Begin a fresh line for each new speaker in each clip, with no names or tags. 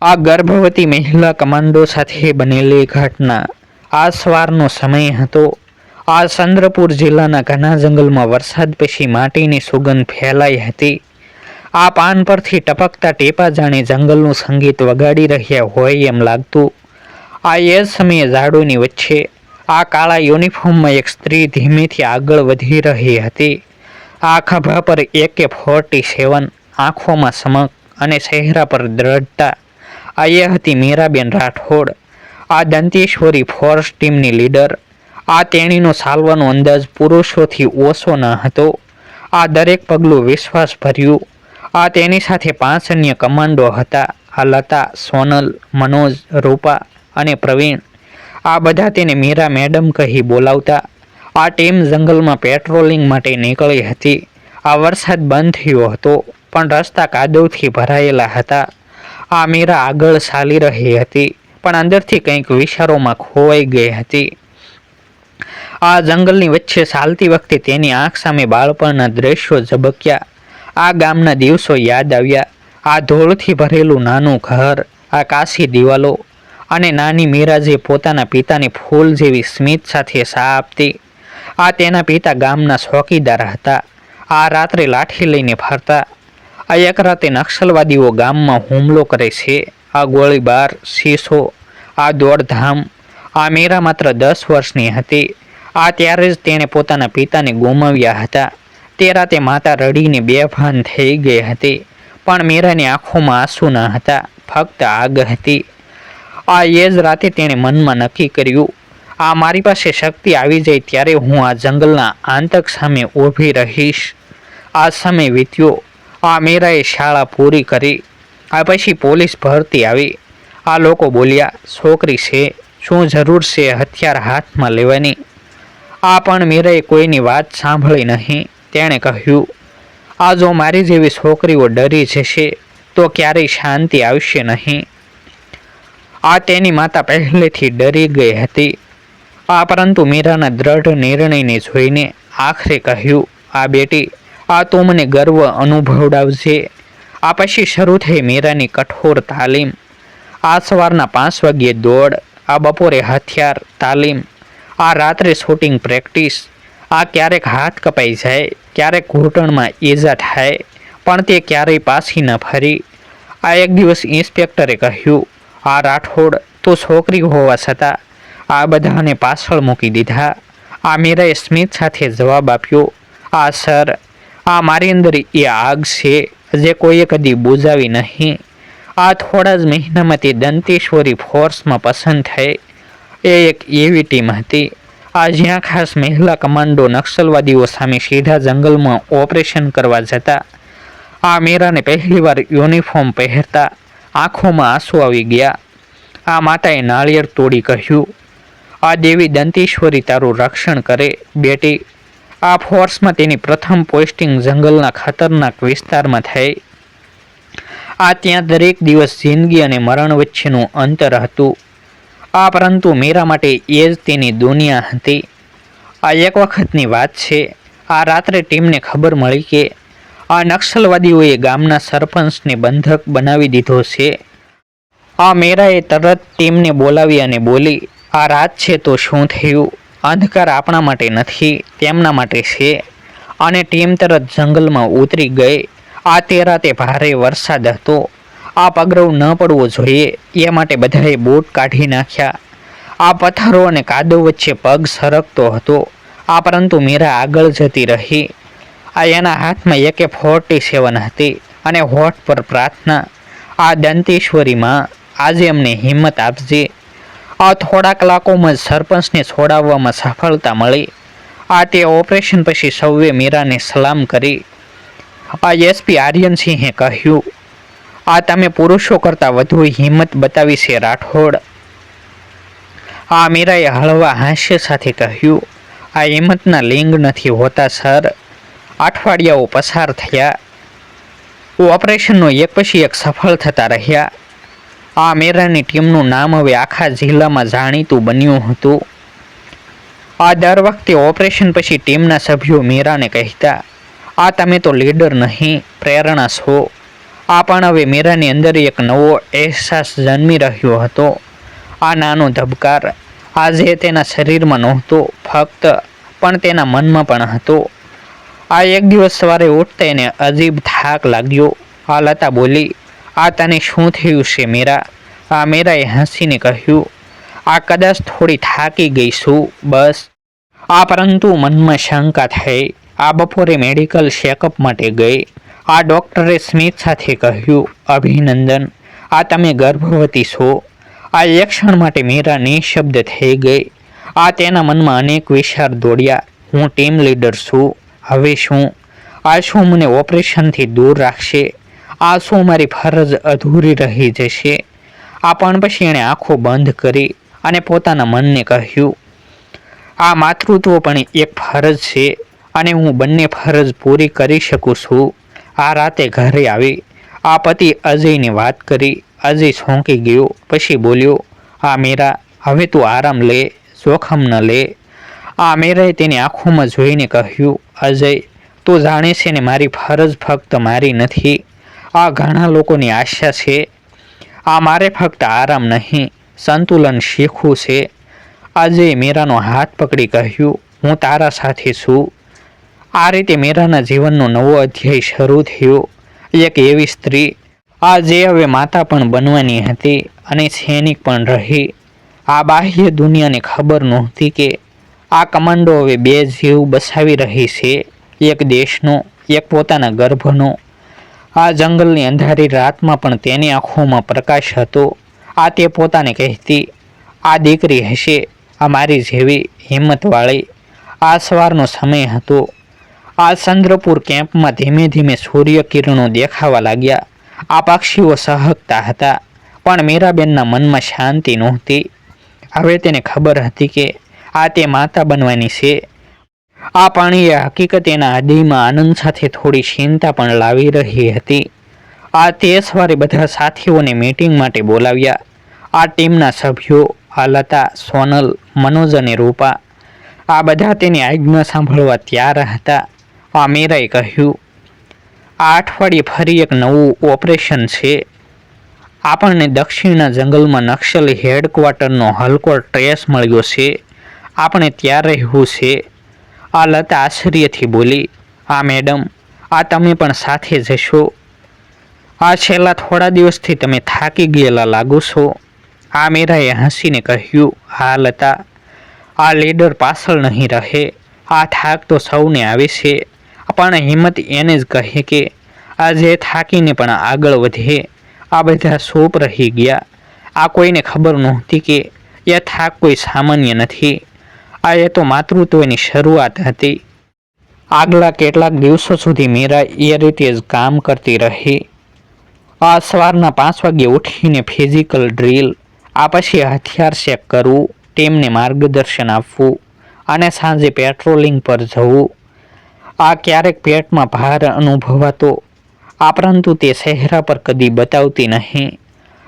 આ ગર્ભવતી મહિલા કમાન્ડો સાથે બનેલી ઘટના આ સવારનો સમય હતો। આ ચંદ્રપુર જિલ્લાના ઘના જંગલમાં વરસાદ પછી માટીની સુગંધ ફેલાઈ હતી। આ પાન પરથી ટપકતા ટીપા જાણે જંગલનું સંગીત વગાડી રહ્યા હોય એમ લાગતું। આ એ જ સમયે ઝાડોની વચ્ચે આ કાળા યુનિફોર્મમાં એક સ્ત્રી ધીમેથી આગળ વધી રહી હતી। આ ખભા પર AK-47, આંખોમાં ચમક અને ચહેરા પર દ્રઢતા। આ એ હતી મીરાબેન રાઠોડ, આ દંતેશ્વરી ફોર્સ ટીમની લીડર। આ તેણીનો ચાલવાનો અંદાજ પુરુષોથી ઓછો ન હતો। આ દરેક પગલું વિશ્વાસભર્યું। આ તેની સાથે 5 અન્ય કમાન્ડો હતા। આ લતા, સોનલ, મનોજ, રૂપા અને પ્રવીણ। આ બધા તેને મીરા મેડમ કહી બોલાવતા। આ ટીમ જંગલમાં પેટ્રોલિંગ માટે નીકળી હતી। આ વરસાદ બંધ થયો હતો પણ રસ્તા કાદવથી ભરાયેલા હતા। આ મીરા આગળ ચાલી રહી હતી પણ અંદરથી કંઈક વિચારોમાં ખોવાઈ ગઈ હતી। આ જંગલની વચ્ચે ચાલતી વખતે તેની આંખ સામે બાળપણના દ્રશ્યો ઝબક્યા। આ ગામના દિવસો યાદ આવ્યા। આ ધૂળથી ભરેલું નાનું ઘર, આ કાચી દિવાલો અને નાની મીરા જે પોતાના પિતાને ફૂલ જેવી સ્મિત સાથે ચા આપતી। આ તેના પિતા ગામના ચોકીદાર હતા। આ રાત્રે લાઠી લઈને ફરતા। આ એક રાતે નક્સલવાદીઓ ગામમાં હુમલો કરે છે। આ ગોળીબાર, શીશો, આ દોડધામ। આ મીરા માત્ર 10 વર્ષની હતી। આ ત્યારે જ તેણે પોતાના પિતાને ગુમાવ્યા હતા। તે રાતે માતા રડીને બેભાન થઈ ગઈ હતી પણ મીરાની આંખોમાં આંસુ ન હતા, ફક્ત આગ હતી। આ એ જ રાતે તેણે મનમાં નક્કી કર્યું, આ મારી પાસે શક્તિ આવી જાય ત્યારે હું આ જંગલના આતંક સામે ઊભી રહીશ। આ સમય વીત્યો। આ મીરાએ શાળા પૂરી કરી। આ પછી પોલીસ ભરતી આવી। આ લોકો બોલ્યા, છોકરી છે, શું જરૂર છે હથિયાર હાથમાં લેવાની? આ પણ મીરાએ કોઈની વાત સાંભળી નહીં। તેણે કહ્યું, આ જો મારી જેવી છોકરીઓ ડરી જશે તો ક્યારેય શાંતિ આવશે નહીં। આ તેની માતા પહેલેથી ડરી ગઈ હતી। આ પરંતુ મીરાના દ્રઢ નિર્ણયને જોઈને આખરે કહ્યું, આ બેટી, આ તું મને ગર્વ અનુભવડાવજે। આ પછી શરૂ થઈ મીરાની કઠોર તાલીમ। આ સવારના 5 વાગ્યે દોડ, આ બપોરે હથિયાર તાલીમ, આ રાત્રે શૂટિંગ પ્રેક્ટિસ। આ ક્યારેક હાથ કપાઈ જાય, ક્યારેક ઘૂંટણમાં ઈજા થાય પણ તે ક્યારેય પાછી ન ફરી। આ એક દિવસ ઇન્સ્પેક્ટરે કહ્યું, આ રાઠોડ, તું છોકરી હોવા છતાં આ બધાને પાછળ મૂકી દીધા। આ મીરાએ સ્મિત સાથે જવાબ આપ્યો, આ સર, આ મારી અંદર એ આગ છે જે કોઈએ કદી બુઝાવી નહીં। આ થોડા જ મહિનામાં તે દંતેશ્વરી ફોર્સમાં પસંદ થઈ। એ એક એવી ટીમ હતી આ જ્યાં ખાસ મહિલા કમાન્ડો નક્સલવાદીઓ સામે સીધા જંગલમાં ઓપરેશન કરવા જતા। આ મીરાને પહેલીવાર યુનિફોર્મ પહેરતા આંખોમાં આંસુ આવી ગયા। આ માતાએ નાળિયેર તોડી કહ્યું, આ દેવી દંતેશ્વરી તારું રક્ષણ કરે બેટી। આ ફોર્સમાં તેની પ્રથમ પોસ્ટિંગ જંગલના ખતરનાક વિસ્તારમાં થઈ। આ ત્યાં દરેક દિવસ જિંદગી અને મરણ વચ્ચેનું અંતર હતું। આ પરંતુ મીરા માટે એ જ તેની દુનિયા હતી। આ એક વખતની વાત છે। આ રાત્રે ટીમને ખબર મળી કે આ નક્સલવાદીઓએ ગામના સરપંચને બંધક બનાવી દીધો છે। આ મીરાએ તરત ટીમને બોલાવી અને બોલી, આ રાત છે તો શું થયું? અંધકાર આપણા માટે નથી, તેમના માટે છે। અને ટીમ તરત જંગલમાં ઉતરી ગઈ। આ તે રાતે ભારે વરસાદ હતો। આ પગરવ ન પડવો જોઈએ એ માટે બધાએ બૂટ કાઢી નાખ્યા। આ પથ્થરો અને કાદવ વચ્ચે પગ સરકતો હતો। આ પરંતુ મીરા આગળ જતી રહી। આ એના હાથમાં AK-47 હતી અને હોઠ પર પ્રાર્થના, આ દંતેશ્વરીમાં આજે અમને હિંમત આપજે। આ થોડા કલાકોમાં જ સરપંચને છોડાવવામાં સફળતા મળી। આ તે ઓપરેશન પછી સૌએ મીરાને સલામ કરી। આ SP આર્યનસિંહે કહ્યું, આ તમે પુરુષો કરતાં વધુ હિંમત બતાવી છે રાઠોડ। આ મીરાએ હળવા હાસ્ય સાથે કહ્યું, આ હિંમતના લિંગ નથી હોતા સર। અઠવાડિયાઓ પસાર થયા। ઓપરેશનનો એક પછી એક સફળ થતા રહ્યા। આ મીરાની ટીમનું નામ હવે આખા જિલ્લામાં જાણીતું બન્યું હતું। આ દર વખતે ઓપરેશન પછી ટીમના સભ્યો મીરાને કહેતા, આ તમે તો લીડર નહીં, પ્રેરણા છો। આ પણ હવે મીરાની અંદર એક નવો અહેસાસ જન્મી રહ્યો હતો. આ નાનો ધબકાર આજે તેના શરીરમાં નહોતો ફક્ત, પણ તેના મનમાં પણ હતો. આ એક દિવસ સવારે ઉઠતા એને અજીબ થાક લાગ્યો. આ લતા બોલી, આ તને શું થયું છે મીરા? આ મીરાએ હસીને કહ્યું, આ કદાચ થોડી થાકી ગઈ છું બસ. આ પરંતુ મનમાં શંકા થઈ. આ બપોરે મેડિકલ ચેકઅપ માટે ગઈ. આ ડૉક્ટરે સ્મિત સાથે કહ્યું, અભિનંદન, આ તમે ગર્ભવતી છો. આ એક ક્ષણ માટે મીરા નિશબ્દ થઈ ગઈ. આ તેના મનમાં અનેક વિચાર દોડ્યા. હું ટીમ લીડર છું, હવે શું? આ શું મને ઓપરેશનથી દૂર રાખશે? આ શું મારી ફરજ અધૂરી રહી જશે? આ પણ પછી એણે આંખો બંધ કરી અને પોતાના મનને કહ્યું, આ માતૃત્વ પણ એક ફરજ છે અને હું બંને ફરજ પૂરી કરી શકું છું. આ રાતે ઘરે આવી આ પતિ અજયને વાત કરી. અજય ચોંકી ગયો, પછી બોલ્યો, આ મીરા, હવે તું આરામ લે, જોખમ ન લે. આ મીરાએ તેની આંખોમાં જોઈને કહ્યું, અજય, તું જાણે છે ને મારી ફરજ ફક્ત મારી નથી, આ ઘણા લોકોની આશા છે. આ મારે ફક્ત આરામ નહીં, સંતુલન શીખવું છે. અજયે મીરાનો હાથ પકડી કહ્યું, હું તારા સાથે છું. આ રીતે મીરાના જીવનનો નવો અધ્યાય શરૂ થયો. એક એવી સ્ત્રી આ જે હવે માતા પણ બનવાની હતી અને સૈનિક પણ રહી. આ બાહ્ય દુનિયાને ખબર નહોતી કે આ કમાન્ડો હવે બે જીવ બસાવી રહી છે, એક દેશનો, એક પોતાના ગર્ભનો. આ જંગલની અંધારી રાતમાં પણ તેની આંખોમાં પ્રકાશ હતો. આ તે પોતાને કહેતી, આ દીકરી હશે, આ મારી જેવી હિંમતવાળી. આ સવારનો સમય હતો. આ ચંદ્રપુર કેમ્પમાં ધીમે ધીમે સૂર્યકિરણો દેખાવા લાગ્યા. આ પક્ષીઓ સહકતા હતા, પણ મીરાબેનના મનમાં શાંતિ નહોતી. હવે તેને ખબર હતી કે આ તે માતા બનવાની છે. આ પાણીએ હકીકત એના હૃદયમાં આનંદ સાથે થોડી ચિંતા પણ લાવી રહી હતી. આ તે સવારે બધા સાથીઓને મીટિંગ માટે બોલાવ્યા. આ ટીમના સભ્યો, આ લતા, સોનલ, મનોજ અને રૂપા, આ બધા તેની આજ્ઞા સાંભળવા તૈયાર હતા. આ મીરાએ કહ્યું, આ અઠવાડિયે ફરી એક નવું ઓપરેશન છે. આપણને દક્ષિણના જંગલમાં નક્સલી હેડક્વાર્ટરનો હલકો ટ્રેસ મળ્યો છે. આપણે ત્યાં રહેવું છે. આ લતા આશ્ચર્યથી બોલી, આ મેડમ, આ તમે પણ સાથે જશો? આ છેલ્લા થોડા દિવસથી તમે થાકી ગયેલા લાગો છો. આ મીરાએ હસીને કહ્યું, હા લતા, આ લીડર પાછળ નહીં રહે. આ થાક તો સૌને આવે છે, પણ હિંમત એને જ કહે કે આ જે થાકીને પણ આગળ વધે. આ બધા ચૂપ રહી ગયા. આ કોઈને ખબર નહોતી કે એ થાક કોઈ સામાન્ય નથી. આ એ તો માતૃત્વની શરૂઆત હતી. આગલા કેટલાક દિવસો સુધી મીરા એ રીતે જ કામ કરતી રહી. આ સવારના 5 વાગ્યે ઉઠીને ફિઝિકલ ડ્રીલ, આ પછી હથિયાર ચેક કરવું, ટીમને માર્ગદર્શન આપવું અને સાંજે પેટ્રોલિંગ પર જવું. આ ક્યારેક પેટમાં ભાર અનુભવાતો, આ પરંતુ તે ચહેરા પર કદી બતાવતી નહીં.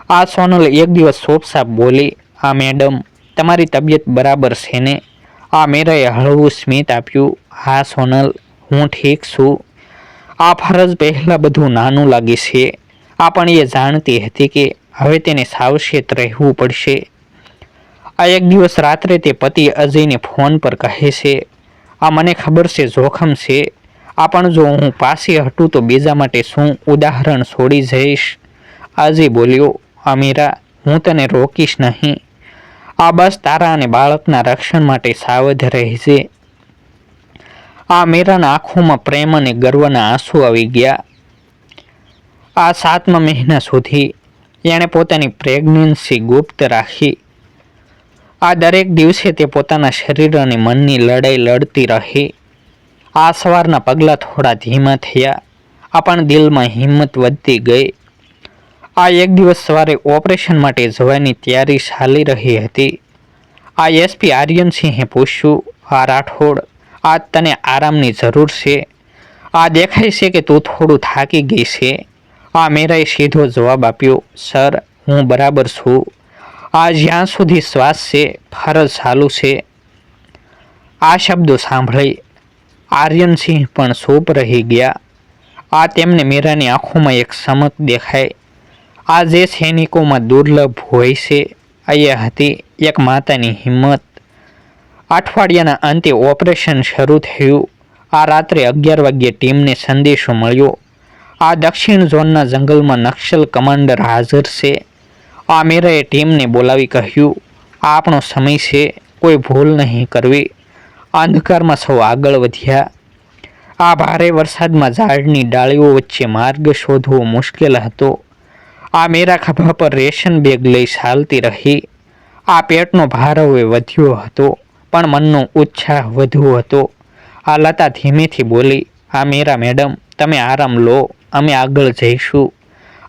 આ સોનલ એક દિવસ ચોપસાપ બોલી, આ મેડમ, તમારી તબિયત બરાબર છે ને? આ મીરાએ હળવું સ્મિત આપ્યું, હા સોનલ, હું ઠીક છું. આ ફરજ પહેલાં બધું નાનું લાગે છે. આ પણ એ જાણતી હતી કે હવે તેને સાવચેત રહેવું પડશે. આ એક દિવસ રાત્રે તે પતિ અજયને ફોન પર કહે છે, આ મને ખબર છે જોખમ છે, આ પણ જો હું પાછી હટું તો બીજા માટે શું ઉદાહરણ છોડી જઈશ. અજય બોલ્યો, આ મીરા, હું તને રોકીશ નહીં. આ બસ તારા અને બાળકના રક્ષણ માટે સાવધ રહેજે. આ મીરાના આંખોમાં પ્રેમ અને ગર્વના આંસુ આવી ગયા. આ 7મા મહિના સુધી એણે પોતાની પ્રેગ્નન્સી ગુપ્ત રાખી. આ દરેક દિવસે તે પોતાના શરીર અને મનની લડાઈ લડતી રહી. આ સવારના પગલાં થોડા ધીમા થયા, આ પણ દિલમાં હિંમત વધતી ગઈ. આ એક દિવસ સવારે ઓપરેશન માટે જવાની તૈયારી ચાલી રહી હતી. આ એસપી આર્યનસિંહે પૂછ્યું, આ રાઠોડ, આ તને આરામની જરૂર છે? આ દેખાય છે કે તું થોડું થાકી ગઈ છે. આ મીરાએ સીધો જવાબ આપ્યો, સર, હું બરાબર છું. આ જ્યાં સુધી શ્વાસ છે, ફરજ ચાલુ છે. આ શબ્દો સાંભળી આર્યનસિંહ પણ ચૂપ રહી ગયા. આ તેમને મીરાની આંખોમાં એક ચમક દેખાય. આ જે સૈનિકોમાં દુર્લભ હોય છે એ હતી એક માતાની હિંમત. અઠવાડિયાના અંતે ઓપરેશન શરૂ થયું. આ રાત્રે 11 વાગ્યે ટીમને સંદેશો મળ્યો. આ દક્ષિણ ઝોનના જંગલમાં નક્સલ કમાન્ડર હાજર છે. આમિરાએ ટીમને બોલાવી કહ્યું, આ આપણો સમય છે, કોઈ ભૂલ નહીં કરવી. અંધકારમાં સૌ આગળ વધ્યા. આ ભારે વરસાદમાં ઝાડની ડાળીઓ વચ્ચે માર્ગ શોધવો મુશ્કેલ હતો. આ મીરા ખભા પર રેશન બેગ લઈ ચાલતી રહી. આ પેટનો ભાર હવે વધ્યો હતો, પણ મનનો ઉત્સાહ વધુ હતો. આ લતા ધીમેથી બોલી, આ મીરા મેડમ, તમે આરામ લો, અમે આગળ જઈશું.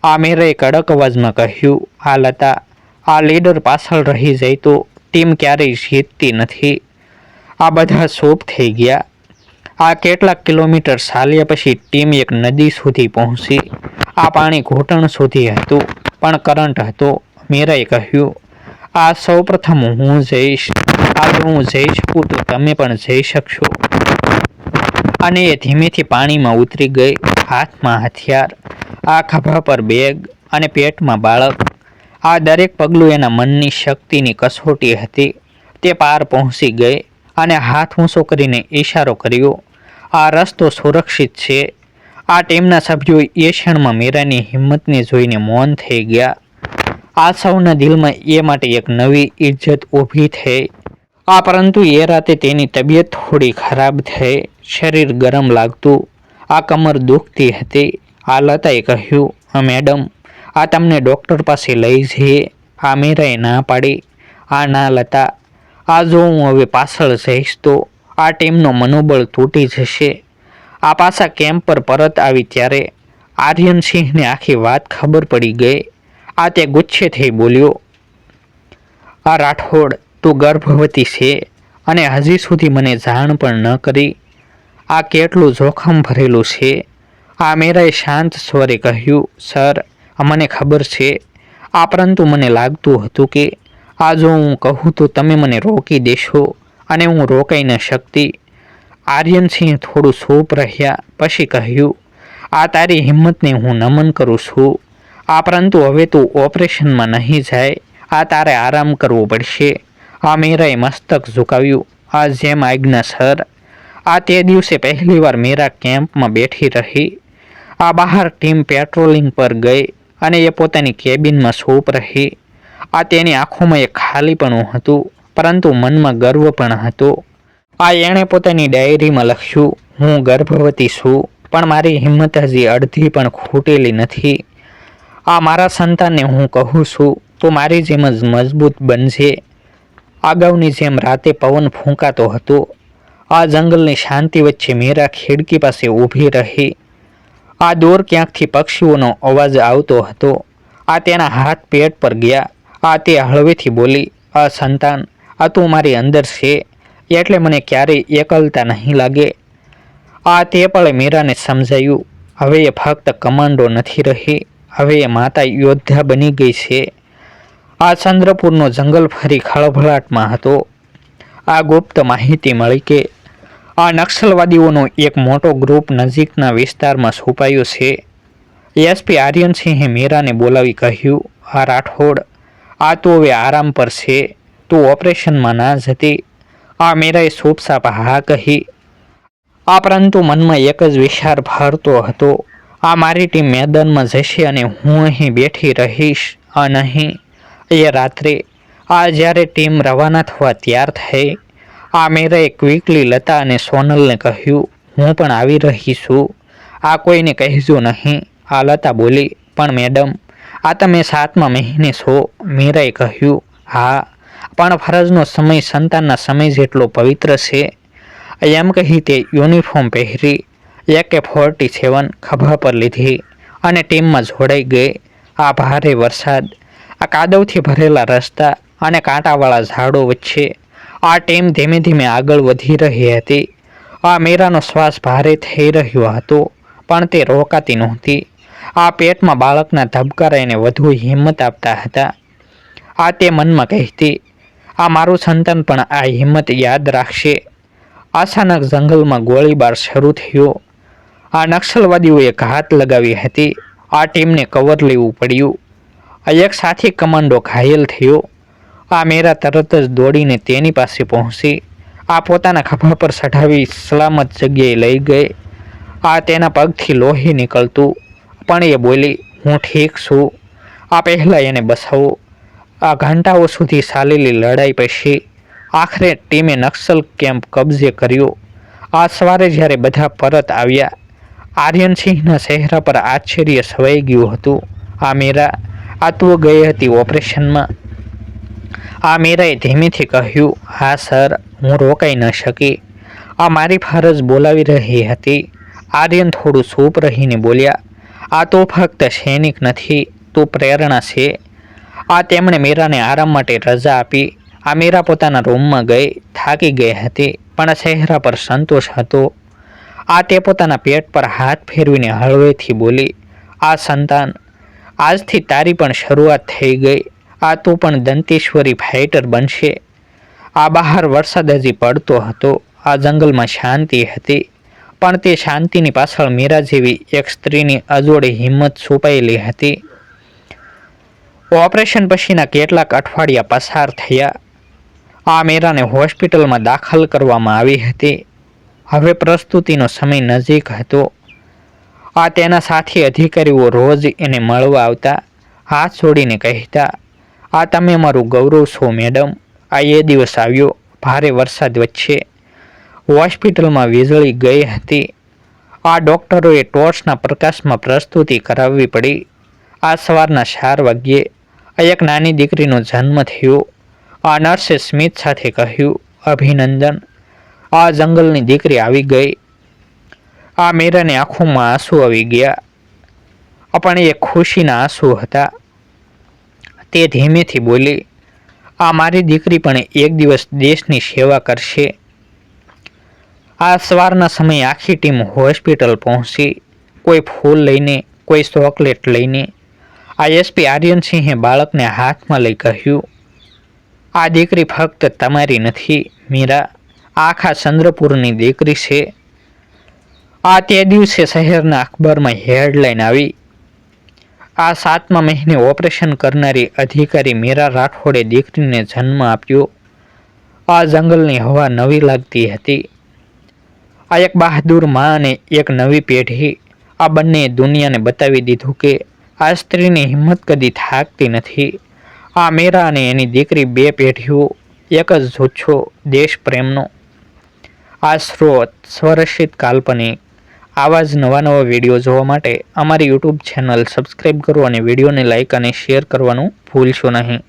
આ મીરાએ કડક અવાજમાં કહ્યું, આ લતા, આ લીડર પાછળ રહી જાય તો ટીમ ક્યારેય જીતતી નથી. આ બધા ચૂપ થઈ ગયા. આ કેટલાક કિલોમીટર ચાલ્યા પછી ટીમ એક નદી સુધી પહોંચી. આ પાણી ઘૂંટણ સુધી હતું, પણ કરંટ હતો. મીરાએ કહ્યું, આ સૌપ્રથમ હું જઈશ. આ જો હું જઈ શકું તો તમે પણ જઈ શકશો. અને એ ધીમેથી પાણીમાં ઉતરી ગઈ. હાથમાં હથિયાર, આ ખભા પર બેગ અને પેટમાં બાળક. આ દરેક પગલું એના મનની શક્તિની કસોટી હતી. તે પાર પહોંચી ગઈ અને હાથ ઊંચો કરીને ઈશારો કર્યો. આ રસ્તો સુરક્ષિત છે. આ ટીમના સભ્યો એ ક્ષણમાં મીરાની હિંમતને જોઈને મૌન થઈ ગયા. આ સૌના દિલમાં એ માટે એક નવી ઇજ્જત ઊભી થઈ. પરંતુ એ રાતે તેની તબિયત થોડી ખરાબ થઈ. શરીર ગરમ લાગતું. આ કમર દુખતી હતી. આ લતાએ કહ્યું, મેડમ, આ તમને ડૉક્ટર પાસે લઈ જઈએ. આ મીરાએ ના પાડી. આ ના લતા, આ જો હું હવે પાછળ જઈશ તો આ ટીમનો મનોબળ તૂટી જશે. આ પાછા કેમ્પ પર પરત આવી ત્યારે આર્યનસિંહને આખી વાત ખબર પડી ગઈ. આ તે ગુસ્સે થઈ બોલ્યો, આ રાઠોડ, તું ગર્ભવતી છે અને હજી સુધી મને જાણ પણ ન કરી. આ કેટલું જોખમ ભરેલું છે. આ મીરાએ શાંત સ્વરે કહ્યું, સર, મને ખબર છે. પરંતુ મને લાગતું હતું કે આ જો હું કહું તો તમે મને રોકી દેશો અને હું રોકાઈ ન શકતી. આર્યનસિંહ થોડું ચૂપ રહ્યા. પછી કહ્યું, આ તારી હિંમતને હું નમન કરું છું. પરંતુ હવે તું ઓપરેશનમાં નહીં જાય. આ તારે આરામ કરવો પડશે. આ મીરાએ મસ્તક ઝુકાવ્યું. આ જેમ આજ્ઞા સર. આ તે દિવસે પહેલીવાર મીરા કેમ્પમાં બેઠી રહી. આ બહાર ટીમ પેટ્રોલિંગ પર ગઈ અને એ પોતાની કેબિનમાં ચૂપ રહી. આ તેની આંખોમાં એક ખાલીપણું હતું, પરંતુ મનમાં ગર્વ પણ હતો. આ એણે પોતાની ડાયરીમાં લખ્યું, હું ગર્ભવતી છું, પણ મારી હિંમત હજી અડધી પણ ખૂટેલી નથી. આ મારા સંતાનને હું કહું છું, તો મારી જેમ જ મજબૂત બનશે. અગાઉની જેમ રાતે પવન ફૂંકાતો હતો. આ જંગલની શાંતિ વચ્ચે મીરા ખિડકી પાસે ઊભી રહી. આ દૂર ક્યાંકથી પક્ષીઓનો અવાજ આવતો હતો. આ તેના હાથ પેટ પર ગયા. આ તે હળવેથી બોલી, આ સંતાન, આ તું મારી અંદર છે, એટલે મને ક્યારેય એકલતા નહીં લાગે. આ તે પળે મીરાને સમજાયું, હવે એ ફક્ત કમાન્ડો નથી રહી, હવે એ માતા યોદ્ધા બની ગઈ છે. આ ચંદ્રપુરનો જંગલ ફરી ખળભળાટમાં હતો. આ ગુપ્ત માહિતી મળી કે આ નક્સલવાદીઓનો એક મોટો ગ્રુપ નજીકના વિસ્તારમાં છુપાયો છે. એસપી આર્યનસિંહે મીરાને બોલાવી કહ્યું, આ રાઠોડ, આ તો હવે આરામ પર છે, તું ઓપરેશનમાં ના જતી. આ મીરાએ ચૂપચાપ હા કહી. પરંતુ મનમાં એક જ વિચાર ફરતો હતો, આ મારી ટીમ મેદાનમાં જશે અને હું અહીં બેઠી રહીશ. આ નહીં. એ રાત્રે જ્યારે ટીમ રવાના થવા તૈયાર થઈ, આ મીરાએ ક્વિકલી લતા અને સોનલને કહ્યું, હું પણ આવી રહી છું. આ કોઈને કહેજો નહીં. આ લતા બોલી, પણ મેડમ, આ તમે 7મા મહિને છો. મીરાએ કહ્યું, હા, પણ ફરજનો સમય સંતાનના સમય જેટલો પવિત્ર છે. એમ કહી તે યુનિફોર્મ પહેરી, AK-47 ખભા પર લીધી અને ટીમમાં જોડાઈ ગઈ. આ ભારે વરસાદ, આ કાદવથી ભરેલા રસ્તા અને કાંટાવાળા ઝાડો વચ્ચે આ ટીમ ધીમે ધીમે આગળ વધી રહી હતી. આ મીરાનો શ્વાસ ભારે થઈ રહ્યો હતો, પણ તે રોકાતી નહોતી. આ પેટમાં બાળકના ધબકારા એને વધુ હિંમત આપતા હતા. આ તે મનમાં કહેતી, આ મારું સંતાન પણ આ હિંમત યાદ રાખશે. અચાનક જંગલમાં ગોળીબાર શરૂ થયો. આ નક્સલવાદીઓએ ઘાત લગાવી હતી. આ ટીમને કવર લેવું પડ્યું. એક સાથી કમાન્ડો ઘાયલ થયો. આ મેરા તરત જ દોડીને તેની પાસે પહોંચી. આ પોતાના ખભા પર ચઢાવી સલામત જગ્યાએ લઈ ગઈ. આ તેના પગથી લોહી નીકળતું, પણ એ બોલી, હું ઠીક છું. આ પહેલાં એને બસાવો. આ ઘંટાઓ સુધી ચાલેલી લડાઈ પછી આખરે ટીમે નક્સલ કેમ્પ કબજે કર્યો. આ સવારે જ્યારે બધા પરત આવ્યા, આર્યનસિંહના ચહેરા પર આશ્ચર્ય છવાઈ ગયું હતું. આ મેરા, આ તું ગઈ હતી ઓપરેશનમાં? આ મેરાએ ધીમેથી કહ્યું, હા સર, હું રોકાઈ ન શકી. આ મારી ફરજ બોલાવી રહી હતી. આર્યન થોડું ચૂપ રહીને બોલ્યા, આ તો ફક્ત સૈનિક નથી, તું પ્રેરણા છે. આ તેમણે મીરાને આરામ માટે રજા આપી. આ મીરા પોતાના રૂમમાં ગઈ. થાકી ગઈ હતી, પણ ચહેરા પર સંતોષ હતો. આ તે પોતાના પેટ પર હાથ ફેરવીને હળવેથી બોલી, આ સંતાન, આજથી તારી પણ શરૂઆત થઈ ગઈ. આ તું પણ દંતેશ્વરી ફાઇટર બનશે. આ બહાર વરસાદ હજી પડતો હતો. આ જંગલમાં શાંતિ હતી, પણ તે શાંતિની પાછળ મીરા જેવી એક સ્ત્રીની અજોડ હિંમત છુપાયેલી હતી. ઓપરેશન પછીના કેટલાક અઠવાડિયા પસાર થયા. આ મીરાને હોસ્પિટલમાં દાખલ કરવામાં આવી હતી. હવે પ્રસ્તુતિનો સમય નજીક હતો. આ તેના સાથી અધિકારીઓ રોજ એને મળવા આવતા. હાથ જોડીને કહેતા, આ તમે અમારું ગૌરવ છો મેડમ. આ એ દિવસ આવ્યો, ભારે વરસાદ વચ્ચે. હોસ્પિટલમાં વીજળી ગઈ હતી. આ ડૉક્ટરોએ ટોર્ચના પ્રકાશમાં પ્રસ્તુતિ કરાવવી પડી. આ સવારના 4 વાગ્યે એક નાની દીકરીનો જન્મ થયો. આ નર્સે સ્મિત સાથે કહ્યું, અભિનંદન, આ જંગલની દીકરી આવી ગઈ. આ મીરાની આંખોમાં આંસુ આવી ગયા, પણ એ ખુશીના આંસુ હતા. તે ધીમેથી બોલી, આ મારી દીકરી પણ એક દિવસ દેશની સેવા કરશે. આ સવારના સમયે આખી ટીમ હોસ્પિટલ પહોંચી. કોઈ ફૂલ લઈને, કોઈ ચોકલેટ લઈને. આ એસપી આર્યનસિંહે બાળકને હાથમાં લઈ કહ્યું, આ દીકરી ફક્ત તમારી નથી મીરા, આખા ચંદ્રપુરની દીકરી છે. આ તે દિવસે શહેરના અખબારમાં હેડલાઇન આવી, આ 7મા મહિને ઓપરેશન કરનારી અધિકારી મીરા રાઠોડે દીકરીને જન્મ આપ્યો. આ જંગલની હવા નવી લાગતી હતી. આ એક બહાદુર માં અને એક નવી પેઢી. આ બંનેએ દુનિયાને બતાવી દીધું કે આ સ્ત્રીની હિંમત કદી થાકતી નથી. આ મીરા અને એની દીકરી 2 પેઢીઓ, એક જ જુસ્સો દેશ પ્રેમનો. આ સ્રોત સ્વરચિત કાલ્પનિક. આવા જ નવા વિડીયો જોવા માટે અમારી યુટ્યુબ ચેનલ સબસ્ક્રાઈબ કરો અને વિડીયોને લાઇક અને શેર કરવાનું ભૂલશો નહીં.